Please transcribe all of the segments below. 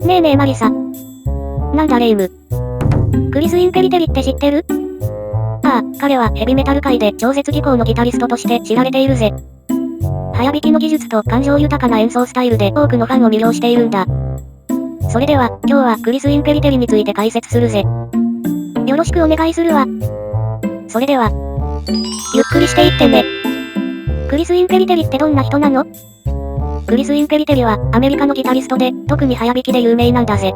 ねえねえマリサ。なんだレイム。クリス・インペリテリって知ってる？ああ、彼はヘビメタル界で超絶技巧のギタリストとして知られているぜ。早弾きの技術と感情豊かな演奏スタイルで多くのファンを魅了しているんだ。それでは、今日はクリス・インペリテリについて解説するぜ。よろしくお願いするわ。それでは、ゆっくりしていってね。クリス・インペリテリってどんな人なの？クリス・インペリテリはアメリカのギタリストで、特に早弾きで有名なんだぜ。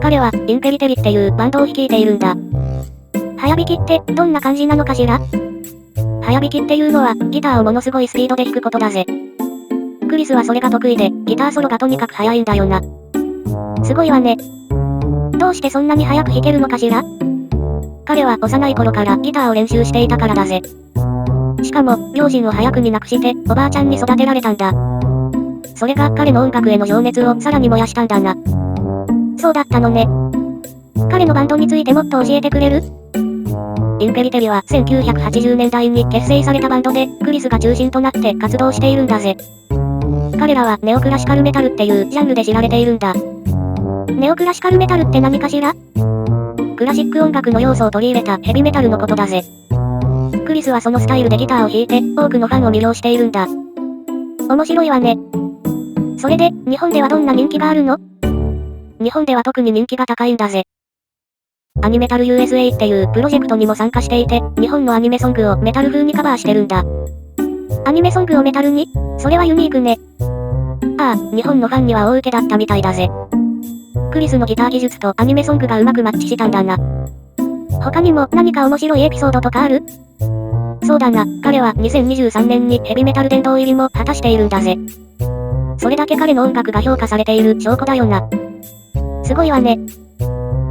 彼はインペリテリっていうバンドを率いているんだ。早弾きってどんな感じなのかしら？早弾きっていうのはギターをものすごいスピードで弾くことだぜ。クリスはそれが得意で、ギターソロがとにかく速いんだよな。すごいわね。どうしてそんなに速く弾けるのかしら？彼は幼い頃からギターを練習していたからだぜ。しかも、両親を早くに亡くして、おばあちゃんに育てられたんだ。それが彼の音楽への情熱をさらに燃やしたんだな。そうだったのね。彼のバンドについてもっと教えてくれる？インペリテリは1980年代に結成されたバンドで、クリスが中心となって活動しているんだぜ。彼らはネオクラシカルメタルっていうジャンルで知られているんだ。ネオクラシカルメタルって何かしら？クラシック音楽の要素を取り入れたヘビメタルのことだぜ。クリスはそのスタイルでギターを弾いて、多くのファンを魅了しているんだ。面白いわね。それで、日本ではどんな人気があるの？日本では特に人気が高いんだぜ。アニメタル USA っていうプロジェクトにも参加していて、日本のアニメソングをメタル風にカバーしてるんだ。アニメソングをメタルに？それはユニークね。ああ、日本のファンには大受けだったみたいだぜ。クリスのギター技術とアニメソングがうまくマッチしたんだな。他にも何か面白いエピソードとかある？そうだな、彼は2023年にヘビメタル殿堂入りも果たしているんだぜ。それだけ彼の音楽が評価されている証拠だよな。すごいわね。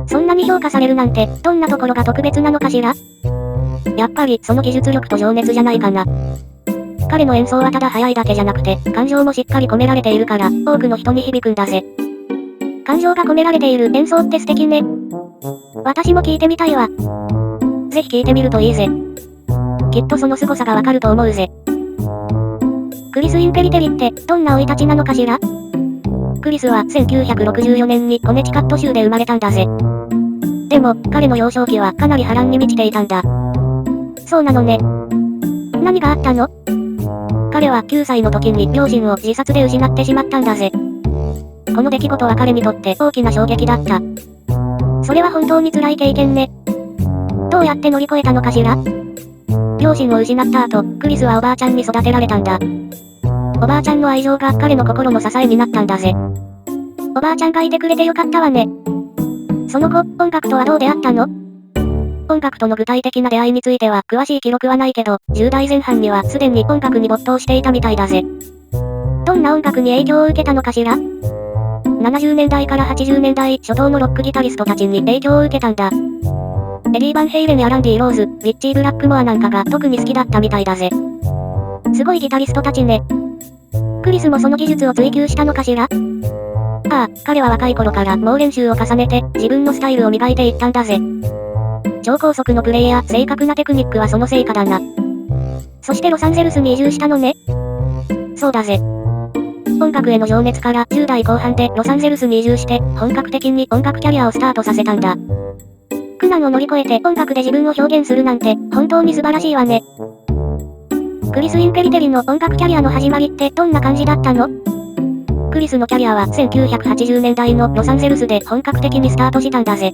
そんなに評価されるなんて、どんなところが特別なのかしら？やっぱりその技術力と情熱じゃないかな。彼の演奏はただ速いだけじゃなくて、感情もしっかり込められているから、多くの人に響くんだぜ。感情が込められている演奏って素敵ね。私も聞いてみたいわ。ぜひ聞いてみるといいぜ。きっとその凄さがわかると思うぜ。クリス・インペリテリってどんな生い立ちなのかしら？クリスは1964年にコネチカット州で生まれたんだぜ。でも、彼の幼少期はかなり波乱に満ちていたんだ。そうなのね。何があったの？彼は9歳の時に両親を自殺で失ってしまったんだぜ。この出来事は彼にとって大きな衝撃だった。それは本当に辛い経験ね。どうやって乗り越えたのかしら？両親を失った後、クリスはおばあちゃんに育てられたんだ。おばあちゃんの愛情が彼の心の支えになったんだぜ。おばあちゃんがいてくれてよかったわね。その後、音楽とはどう出会ったの？音楽との具体的な出会いについては詳しい記録はないけど、10代前半にはすでに音楽に没頭していたみたいだぜ。どんな音楽に影響を受けたのかしら？70年代から80年代初頭のロックギタリストたちに影響を受けたんだ。エディ・バンヘイレンやランディ・ローズ、リッチー・ブラックモアなんかが特に好きだったみたいだぜ。すごいギタリストたちね。クリスもその技術を追求したのかしら？ああ、彼は若い頃から猛練習を重ねて自分のスタイルを磨いていったんだぜ。超高速のプレイや正確なテクニックはその成果だな。そしてロサンゼルスに移住したのね。そうだぜ。音楽への情熱から10代後半でロサンゼルスに移住して本格的に音楽キャリアをスタートさせたんだ。苦難を乗り越えて音楽で自分を表現するなんて本当に素晴らしいわね。クリス・インペリテリの音楽キャリアの始まりってどんな感じだったの？クリスのキャリアは1980年代のロサンゼルスで本格的にスタートしたんだぜ。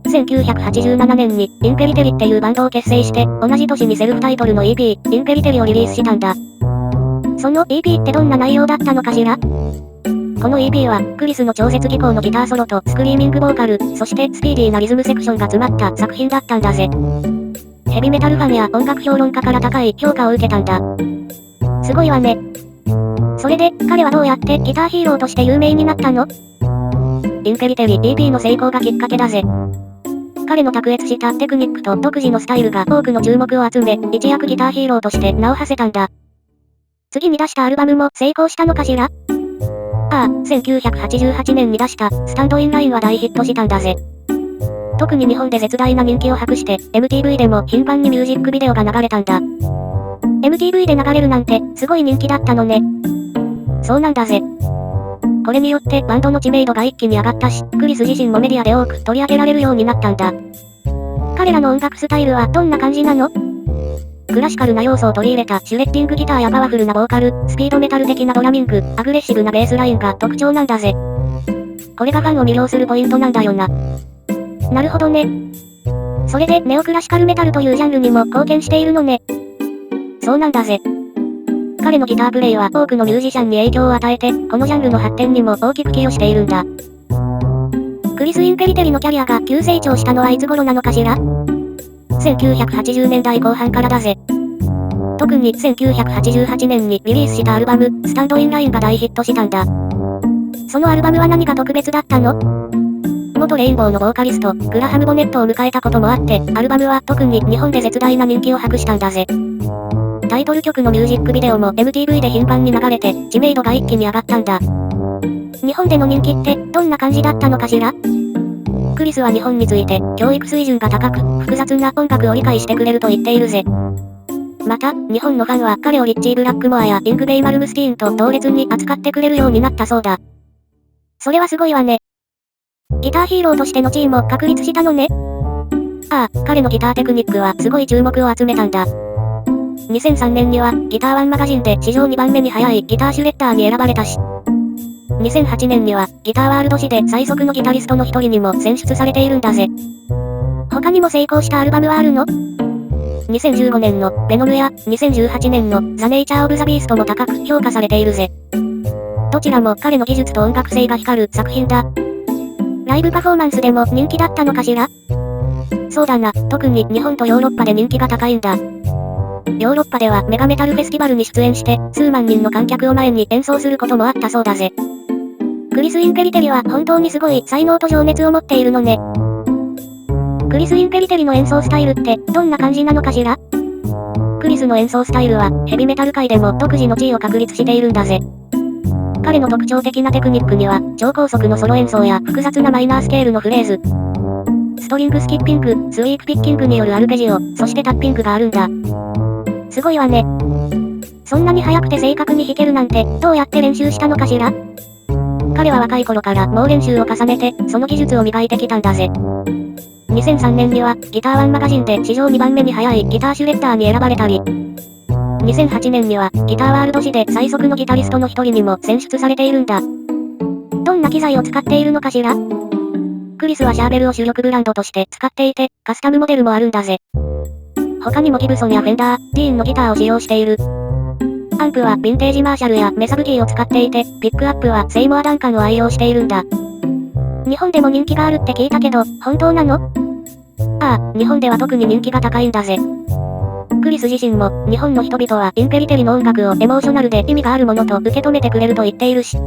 1987年にインペリテリっていうバンドを結成して、同じ年にセルフタイトルの EP、インペリテリをリリースしたんだ。その EP ってどんな内容だったのかしら？この EP は、クリスの超絶技巧のギターソロとスクリーミングボーカル、そしてスピーディーなリズムセクションが詰まった作品だったんだぜ。ヘビメタルファンや音楽評論家から高い評価を受けたんだ。すごいわね。それで、彼はどうやってギターヒーローとして有名になったの？インペリテリ EP の成功がきっかけだぜ。彼の卓越したテクニックと独自のスタイルが多くの注目を集め、一躍ギターヒーローとして名を馳せたんだ。次に出したアルバムも成功したのかしら？ああ、1988年に出したスタンドインラインは大ヒットしたんだぜ。特に日本で絶大な人気を博して、MTV でも頻繁にミュージックビデオが流れたんだ。MTV で流れるなんて、すごい人気だったのね。そうなんだぜ。これによってバンドの知名度が一気に上がったし、クリス自身もメディアで多く取り上げられるようになったんだ。彼らの音楽スタイルはどんな感じなの？クラシカルな要素を取り入れたシュレッディングギターやパワフルなボーカル、スピードメタル的なドラミング、アグレッシブなベースラインが特徴なんだぜ。これがファンを魅了するポイントなんだよな。なるほどね。それでネオクラシカルメタルというジャンルにも貢献しているのね。そうなんだぜ。彼のギタープレイは多くのミュージシャンに影響を与えて、このジャンルの発展にも大きく寄与しているんだ。クリス・インペリテリのキャリアが急成長したのはいつ頃なのかしら？ 1980 年代後半からだぜ。特に1988年にリリースしたアルバム、スタンドインラインが大ヒットしたんだ。そのアルバムは何か特別だったの？元レインボーのボーカリスト、グラハム・ボネットを迎えたこともあって、アルバムは特に日本で絶大な人気を博したんだぜ。タイトル曲のミュージックビデオも MTV で頻繁に流れて、知名度が一気に上がったんだ。日本での人気ってどんな感じだったのかしら？クリスは日本について、教育水準が高く、複雑な音楽を理解してくれると言っているぜ。また、日本のファンは彼をリッチー・ブラックモアやイングベイ・マルムスティーンと同列に扱ってくれるようになったそうだ。それはすごいわね。ギターヒーローとしての地位も確立したのね。ああ、彼のギターテクニックはすごい注目を集めたんだ。2003年には、ギターワンマガジンで史上2番目に速いギターシュレッダーに選ばれたし、2008年には、ギターワールド誌で最速のギタリストの一人にも選出されているんだぜ。他にも成功したアルバムはあるの？2015年のベノルや2018年のザ・ネイチャー・オブ・ザ・ビーストも高く評価されているぜ。どちらも彼の技術と音楽性が光る作品だ。ライブパフォーマンスでも人気だったのかしら？そうだな、特に日本とヨーロッパで人気が高いんだ。ヨーロッパではメガメタルフェスティバルに出演して、数万人の観客を前に演奏することもあったそうだぜ。クリス・インペリテリは本当にすごい才能と情熱を持っているのね。クリス・インペリテリの演奏スタイルってどんな感じなのかしら？クリスの演奏スタイルはヘビメタル界でも独自の地位を確立しているんだぜ。彼の特徴的なテクニックには超高速のソロ演奏や複雑なマイナースケールのフレーズ、ストリングスキッピング、スウィープピッキングによるアルペジオ、そしてタッピングがあるんだ。すごいわね。そんなに速くて正確に弾けるなんてどうやって練習したのかしら？彼は若い頃から猛練習を重ねてその技術を磨いてきたんだぜ。2003年にはギターワンマガジンで史上2番目に速いギターシュレッダーに選ばれたり、2008年にはギターワールド誌で最速のギタリストの一人にも選出されているんだ。どんな機材を使っているのかしら？クリスはシャーベルを主力ブランドとして使っていて、カスタムモデルもあるんだぜ。他にもギブソンやフェンダー、ディーンのギターを使用している。アンプはヴィンテージマーシャルやメサブキーを使っていて、ピックアップはセイモアダンカンを愛用しているんだ。日本でも人気があるって聞いたけど、本当なの？ああ、日本では特に人気が高いんだぜ。クリス自身も、日本の人々はインペリテリの音楽をエモーショナルで意味があるものと受け止めてくれると言っているし、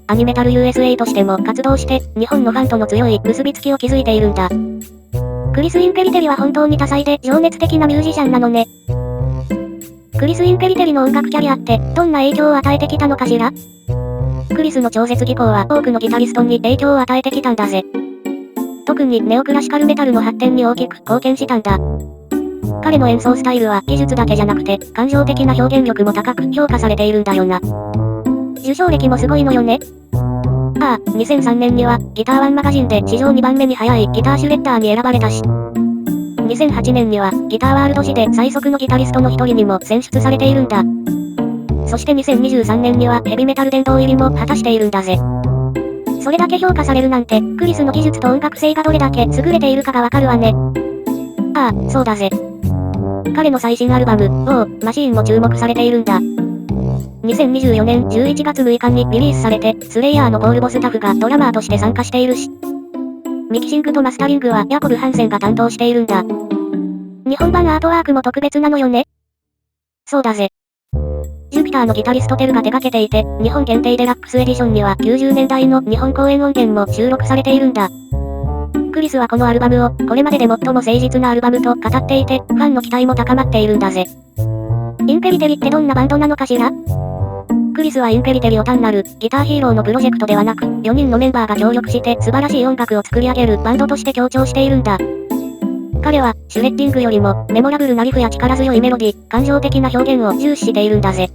アニメタル USA としても活動して、日本のファンとの強い結びつきを築いているんだ。クリス・インペリテリは本当に多彩で情熱的なミュージシャンなのね。クリス・インペリテリの音楽キャリアってどんな影響を与えてきたのかしら？クリスの超絶技巧は多くのギタリストに影響を与えてきたんだぜ。特にネオクラシカルメタルの発展に大きく貢献したんだ。彼の演奏スタイルは技術だけじゃなくて感情的な表現力も高く評価されているんだよな。受賞歴もすごいのよね。ああ、2003年にはギターワンマガジンで史上2番目に速いギターシュレッダーに選ばれたし、2008年にはギターワールド誌で最速のギタリストの一人にも選出されているんだ。そして2023年にはヘビメタル殿堂入りも果たしているんだぜ。それだけ評価されるなんて、クリスの技術と音楽性がどれだけ優れているかがわかるわね。ああ、そうだぜ。彼の最新アルバム、マシーンも注目されているんだ。2024年11月6日にリリースされて、スレイヤーのポール・ボスタフがドラマーとして参加しているし、ミキシングとマスタリングはヤコブ・ハンセンが担当しているんだ。日本版アートワークも特別なのよね。そうだぜ。ジュピターのギタリストテルが手掛けていて、日本限定デラックスエディションには90年代の日本公演音源も収録されているんだ。クリスはこのアルバムを、これまでで最も誠実なアルバムと語っていて、ファンの期待も高まっているんだぜ。インペリテリってどんなバンドなのかしら？クリスはインペリテリを単なるギターヒーローのプロジェクトではなく、4人のメンバーが協力して素晴らしい音楽を作り上げるバンドとして強調しているんだ。彼は、シュレッディングよりも、メモラブルなリフや力強いメロディ、感情的な表現を重視しているんだぜ。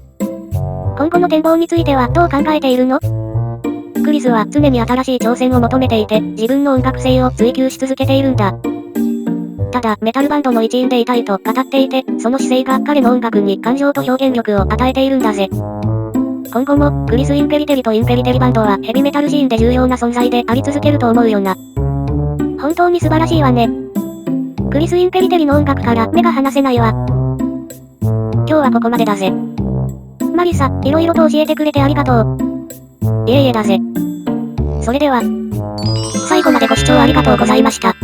今後の展望についてはどう考えているの？クリスは常に新しい挑戦を求めていて、自分の音楽性を追求し続けているんだ。ただ、メタルバンドの一員でいたいと語っていて、その姿勢が彼の音楽に感情と表現力を与えているんだぜ。今後も、クリス・インペリテリとインペリテリバンドはヘビメタルシーンで重要な存在であり続けると思うよな。本当に素晴らしいわね。クリス・インペリテリの音楽から目が離せないわ。今日はここまでだぜ。マリサ、いろいろと教えてくれてありがとう。いえいえだぜ。それでは、最後までご視聴ありがとうございました。